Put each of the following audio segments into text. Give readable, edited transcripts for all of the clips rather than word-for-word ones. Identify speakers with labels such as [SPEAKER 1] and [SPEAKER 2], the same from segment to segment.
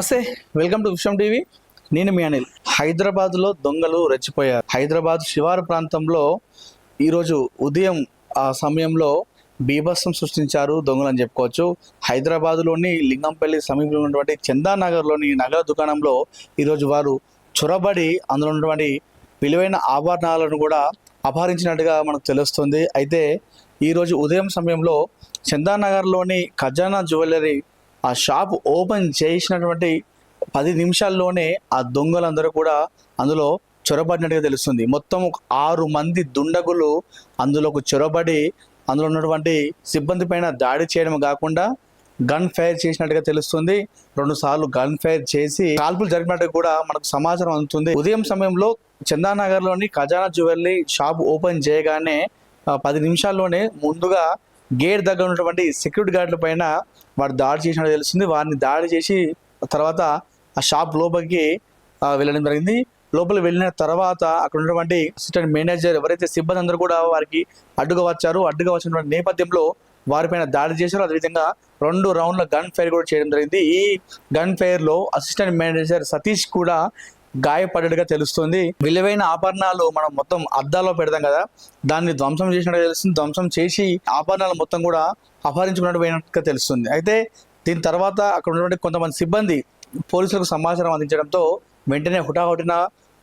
[SPEAKER 1] నమస్తే, welcome to విషయం TV. నేను మీ అనిల్. హైదరాబాద్లో దొంగలు రెచ్చిపోయారు. హైదరాబాద్ శివారు ప్రాంతంలో ఈరోజు ఉదయం ఆ సమయంలో బీభత్సం సృష్టించారు దొంగలు అని చెప్పుకోవచ్చు. హైదరాబాద్లోని లింగంపల్లి సమీపంలో ఉన్నటువంటి చందానగర్లోని నగల దుకాణంలో ఈరోజు వారు చొరబడి అందులో ఉన్నటువంటి విలువైన ఆభరణాలను కూడా అపహరించినట్టుగా మనకు తెలుస్తుంది. అయితే ఈరోజు ఉదయం సమయంలో చందానగర్లోని ఖజానా జ్యువెలరీ ఆ షాప్ ఓపెన్ చేసినటువంటి 10 నిమిషాల్లోనే ఆ దొంగలందరూ కూడా అందులో చొరబడినట్టుగా తెలుస్తుంది. మొత్తం 6 మంది దుండగులు అందులోకి చొరబడి అందులో ఉన్నటువంటి సిబ్బంది పైన దాడి చేయడం కాకుండా గన్ ఫైర్ చేసినట్టుగా తెలుస్తుంది. 2 సార్లు గన్ ఫైర్ చేసి కాల్పులు జరిపినట్టు కూడా మనకు సమాచారం అందుతుంది. ఉదయం సమయంలో చందానగర్లోని ఖజానా జ్యువెలరీ షాప్ ఓపెన్ చేయగానే 10 నిమిషాల్లోనే ముందుగా గేట్ దగ్గర ఉన్నటువంటి సెక్యూరిటీ గార్డుల పైన వాడు దాడి చేసినట్టు తెలుస్తుంది. వారిని దాడి చేసి తర్వాత ఆ షాప్ లోపలికి వెళ్ళడం జరిగింది. లోపలికి వెళ్ళిన తర్వాత అక్కడ ఉన్నటువంటి అసిస్టెంట్ మేనేజర్ ఎవరైతే సిబ్బంది అందరూ కూడా వారికి అడ్డుగా వచ్చినటువంటి నేపథ్యంలో వారిపైన దాడి చేశారు. అదేవిధంగా 2 రౌండ్ల గన్ ఫైర్ కూడా చేయడం జరిగింది. ఈ గన్ ఫైర్ లో అసిస్టెంట్ మేనేజర్ సతీష్ కూడా గాయపడ్డట్టుగా తెలుస్తుంది. విలువైన ఆభరణాలు మనం మొత్తం అద్దాలో పెడతాం కదా, దాన్ని ధ్వంసం చేసినట్టుగా తెలుస్తుంది. ధ్వంసం చేసి ఆభరణాలు మొత్తం కూడా అపహరించుకున్నట్టుగా తెలుస్తుంది. అయితే దీని తర్వాత అక్కడ ఉన్నటువంటి కొంతమంది సిబ్బంది పోలీసులకు సమాచారం అందించడంతో వెంటనే హుటాహుటిన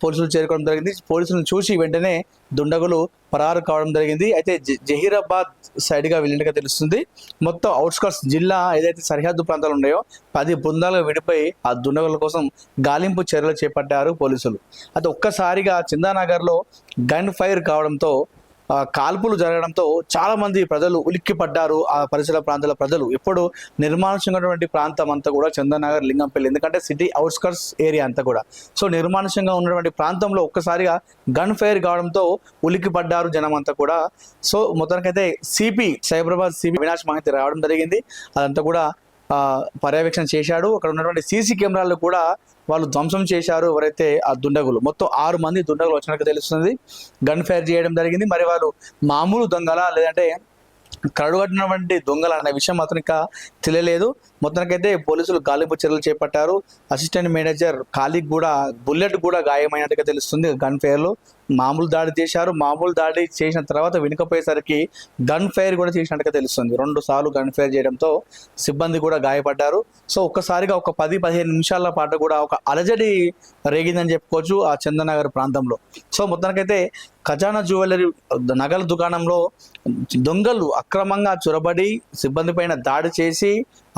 [SPEAKER 1] పోలీసులు చేరుకోవడం జరిగింది. పోలీసులను చూసి వెంటనే దుండగులు పరారు కావడం జరిగింది. అయితే జహీరాబాద్ సైడ్గా వెళ్ళినట్టుగా తెలుస్తుంది. మొత్తం అవుట్స్కర్ట్స్ జిల్లా ఏదైతే సరిహద్దు ప్రాంతాలు ఉన్నాయో 10 బృందాలుగా విడిపోయి ఆ దుండగుల కోసం గాలింపు చర్యలు చేపట్టారు పోలీసులు. అయితే ఒక్కసారిగా చందానగర్లో గన్ ఫైర్ కావడంతో కాల్పులు జరగడంతో చాలా మంది ప్రజలు ఉలిక్కిపడ్డారు. ఆ పరిసర ప్రాంతాల ప్రజలు ఎప్పుడు నిర్మానుష్యమైనటువంటి ప్రాంతం అంతా కూడా చందానగర్ లింగంపల్లి, ఎందుకంటే సిటీ అవుట్స్కర్ట్స్ ఏరియా అంతా కూడా. సో నిర్మానుష్యంగా ఉన్నటువంటి ప్రాంతంలో ఒక్కసారిగా గన్ ఫైర్ కావడంతో ఉలిక్కిపడ్డారు జనం అంతా కూడా. సో మొత్తానికైతే సైబరాబాద్ సిపి అవినాష్ మాహితి రావడం జరిగింది. అదంతా కూడా పర్యవేక్షణ చేశాడు. అక్కడ ఉన్నటువంటి సీసీ కెమెరాలు కూడా వాళ్ళు ధ్వంసం చేశారు. ఎవరైతే ఆ దుండగులు మొత్తం 6 మంది దుండగులు వచ్చినట్టు తెలుస్తుంది. గన్ ఫైర్ చేయడం జరిగింది. మరి వాళ్ళు మామూలు దొంగలా లేదంటే కడుగట్టినటువంటి దొంగలు అనే విషయం మాత్రం ఇంకా తెలియలేదు. మొత్తానికైతే పోలీసులు గాలింపు చర్యలు చేపట్టారు. అసిస్టెంట్ మేనేజర్ ఖాళీకి కూడా బుల్లెట్ కూడా గాయమైనట్టుగా తెలుస్తుంది. గన్ ఫైర్లో మామూలు దాడి చేశారు. మామూలు దాడి చేసిన తర్వాత వెనుకపోయేసరికి గన్ ఫైర్ కూడా చేసినట్టుగా తెలుస్తుంది. 2 సార్లు గన్ ఫైర్ చేయడంతో సిబ్బంది కూడా గాయపడ్డారు. సో ఒక్కసారిగా ఒక 10-15 నిమిషాల పాటు కూడా ఒక అలజడి రేగిందని చెప్పుకోవచ్చు ఆ చందనగర్ ప్రాంతంలో. సో మొత్తానికైతే ఖజానా జ్యువెలరీ నగల దుకాణంలో దొంగలు అక్రమంగా చొరబడి సిబ్బంది పైన దాడి చేసి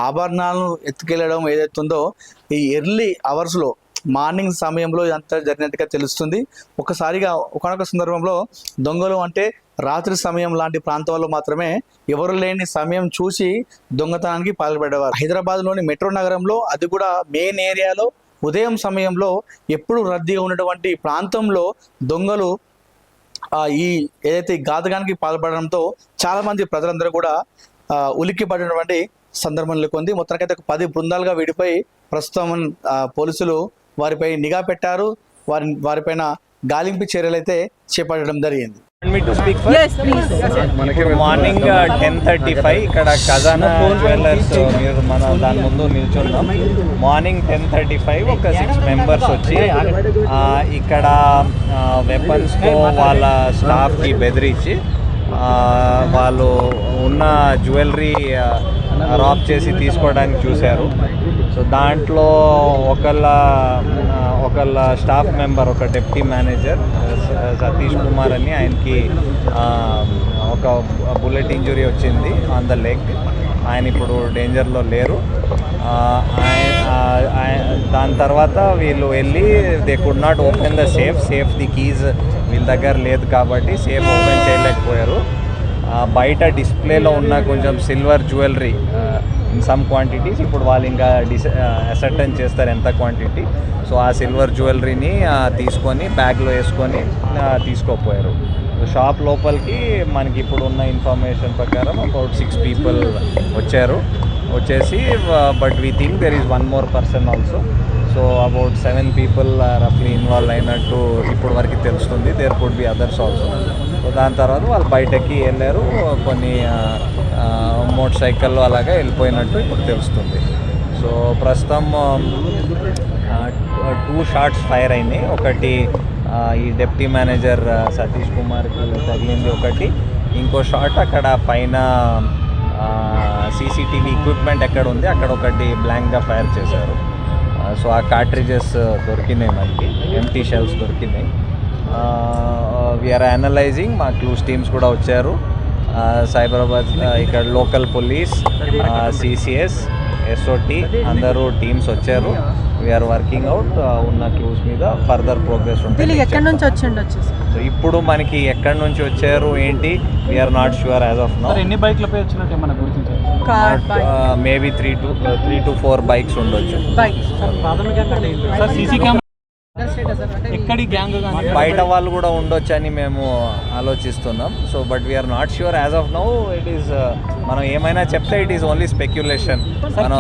[SPEAKER 1] ఆభరణాలను ఎత్తుకెళ్లడం ఏదైతుందో ఈ ఎర్లీ అవర్స్లో మార్నింగ్ సమయంలో ఇదంతా జరిగినట్టుగా తెలుస్తుంది. ఒకసారిగా ఒకనొక సందర్భంలో దొంగలు అంటే రాత్రి సమయం లాంటి ప్రాంతాల్లో మాత్రమే ఎవరు లేని సమయం చూసి దొంగతనానికి పాల్పడేవారు. హైదరాబాద్లోని మెట్రో నగరంలో, అది కూడా మెయిన్ ఏరియాలో ఉదయం సమయంలో ఎప్పుడు రద్దీగా ఉన్నటువంటి ప్రాంతంలో దొంగలు ఈ ఏదైతే ఘాతకానికి పాల్పడడంతో చాలా మంది ప్రజలందరూ కూడా ఉలిక్కి పడినటువంటి సందర్భం లేకుంది. మొత్తానికైతే 10 బృందాలుగా విడిపోయి ప్రస్తుతం పోలీసులు వారిపై నిఘా పెట్టారు. వారిపైన గాలింపు చర్యలు అయితే చేపట్టడం జరిగింది.
[SPEAKER 2] మార్నింగ్ 10:35 ఇక్కడ ఖజానా జ్యువెలర్స్ మీరు మన దాని ముందు నిల్చున్నాం. మార్నింగ్ 10:35 ఒక 6 మెంబర్స్ వచ్చి ఇక్కడ వెపన్స్తో వాళ్ళ స్టాఫ్కి బెదిరించి వాళ్ళు ఉన్న జ్యువెలరీ రాబ్ చేసి తీసుకోవడానికి చూశారు. సో దాంట్లో ఒకళ్ళ స్టాఫ్ మెంబర్, ఒక డిప్యూటీ మేనేజర్ సతీష్ కుమార్ అని, ఆయనకి ఒక బుల్లెట్ ఇంజురీ వచ్చింది ఆన్ ద లెగ్. ఆయన ఇప్పుడు డేంజర్లో లేరు. దాని తర్వాత వీళ్ళు వెళ్ళి they could not open the safe the keys వీళ్ళ దగ్గర లేదు కాబట్టి సేఫ్ ఓపెన్ చేయలేకపోయారు. బయట డిస్ప్లేలో ఉన్న కొంచెం silver jewellery in some quantities ఇప్పుడు వాళ్ళు ఇంకా అసర్టైన్ చేస్తారు ఎంత క్వాంటిటీ. సో ఆ సిల్వర్ జ్యువెలరీని తీసుకొని బ్యాగ్లో వేసుకొని తీసుకోపోయారు. షాప్ లోపలికి మనకి ఇప్పుడు ఉన్న ఇన్ఫర్మేషన్ ప్రకారం అబౌట్ 6 పీపుల్ వచ్చేసి but we think there is 1 more person also. So about 7 people రఫ్లీ ఇన్వాల్వ్ అయినట్టు ఇప్పుడు వరకు తెలుస్తుంది. There could be others also. So దాని తర్వాత వాళ్ళు బయటకి వెళ్ళారు. కొన్ని మోటార్ సైకిల్లో అలాగా వెళ్ళిపోయినట్టు ఇప్పుడు తెలుస్తుంది. సో సో ప్రస్తుతం 2 షాట్స్ ఫైర్ అయినాయి. ఒకటి ఈ డెప్యూటీ మేనేజర్ సతీష్ కుమార్కి తగిలింది ఒకటి. ఇంకో షాట్ అక్కడ పైన సీసీటీవీ ఎక్విప్మెంట్ ఎక్కడ ఉంది అక్కడ ఒకటి బ్లాంక్గా ఫైర్ చేశారు. సో ఆ కార్ట్రిజెస్ దొరికినాయి, మనకి ఎంటీ షెల్స్ దొరికినాయి. వీఆర్ అనలైజింగ్, మా క్లూస్ టీమ్స్ కూడా వచ్చారు. సైబరాబాద్ ఇక్కడ లోకల్ పోలీస్, సిసిఎస్, ఎస్ఓటి అందరూ టీమ్స్ వచ్చారు. వీఆర్ వర్కింగ్ అవుట్ ఉన్న క్లూస్ మీద ఫర్దర్ ప్రోగ్రెస్ ఉంటుంది.
[SPEAKER 3] ఎక్కడి నుంచి వచ్చిండొచ్చు?
[SPEAKER 2] సో ఇప్పుడు మనకి ఎక్కడి నుంచి వచ్చారు ఏంటి we're not sure as of now.
[SPEAKER 4] ఎన్ని బైక్లపై వచ్చినట్టు మనకు గుర్తించారు?
[SPEAKER 2] మేబీ 3 to 4 బైక్స్ ఉండొచ్చు.
[SPEAKER 4] ప్రాథమికంగా సార్ సీసీ కెమెరా ఎక్కడి గ్యాంగ్ కానీ
[SPEAKER 2] బయట వాళ్ళు కూడా ఉండొచ్చు అని మేము ఆలోచిస్తున్నాం. So but we're not sure as of now. It is మనం ఏమైనా చెప్తే ఇట్ ఈస్ ఓన్లీ స్పెక్యులేషన్.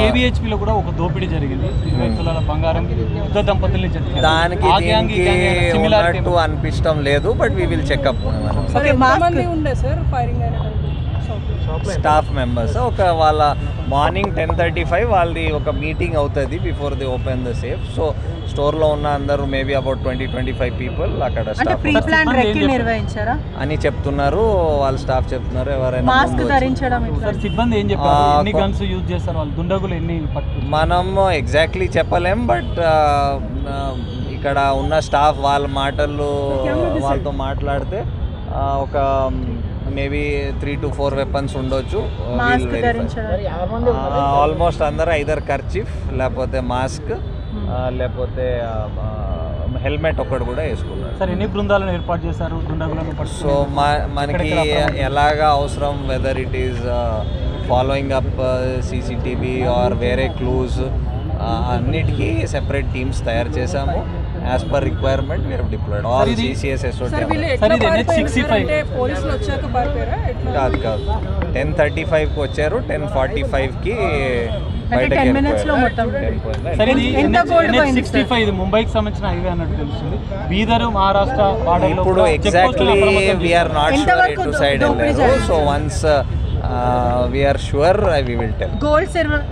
[SPEAKER 4] కేబిహెచ్పిలో కూడా ఒక దోపిడీ జరిగింది, 20 తులాల బంగారం యుద్ధ దంపతుల్ని జరిగింది.
[SPEAKER 2] దానికి దీనికి ఉన్నట్టు అనిపించడం లేదు, but we will checkup. Staff members వాళ్ళ మార్నింగ్ 10:35 వాళ్ళది ఒక మీటింగ్ అవుతుంది before the open the safe. So స్టోర్లో ఉన్న అందరూ మేబీ అబౌట్ 20-25 పీపుల్ అక్కడ స్టాఫ్ అని చెప్తున్నారు. వాళ్ళ స్టాఫ్ చెప్తున్నారు. ఎవరైనా
[SPEAKER 3] మాస్క్ ధరించడం
[SPEAKER 4] సిబ్బంది ఏం చెప్పారు? ఎన్ని గన్స్ యూజ్ చేస్తారు వాళ్ళు? దుండగులు ఎన్ని?
[SPEAKER 2] మనం ఎగ్జాక్ట్లీ చెప్పలేం, బట్ ఇక్కడ ఉన్న స్టాఫ్ వాళ్ళ మాటలు వాళ్ళతో మాట్లాడితే ఒక మేబీ 3 to 4 వెపన్స్ ఉండొచ్చు. ఆల్మోస్ట్ అందరూ ఐదర్ కర్చీఫ్ లేకపోతే మాస్క్ లేకపోతే హెల్మెట్ ఒక్కడు కూడా వేసుకున్నారు.
[SPEAKER 4] సార్ ఎన్ని బృందాలను ఏర్పాటు చేశారు దుండగులను?
[SPEAKER 2] సో మనకి ఎలాగా అవసరం, whether it is following up CCTV or వేరే క్లూస్, అన్నిటికీ సెపరేట్ టీమ్స్ తయారు చేశాము. As per requirement we've deployed all CCS SOT. కాదు 10:35కి వచ్చారు, 10:45కి బయటకి
[SPEAKER 4] ఇది ముంబైకి సంబంధించిన హైవే అన్నట్టు తెలుస్తుంది. బీదర్ మహారాష్ట్ర
[SPEAKER 2] ఇప్పుడు ఎగ్జాక్ట్లీ వీఆర్ నాట్ షూర్ ఎటు సైడ్ వెళ్ళారు. So once we're sure we will tell.
[SPEAKER 3] Gold silver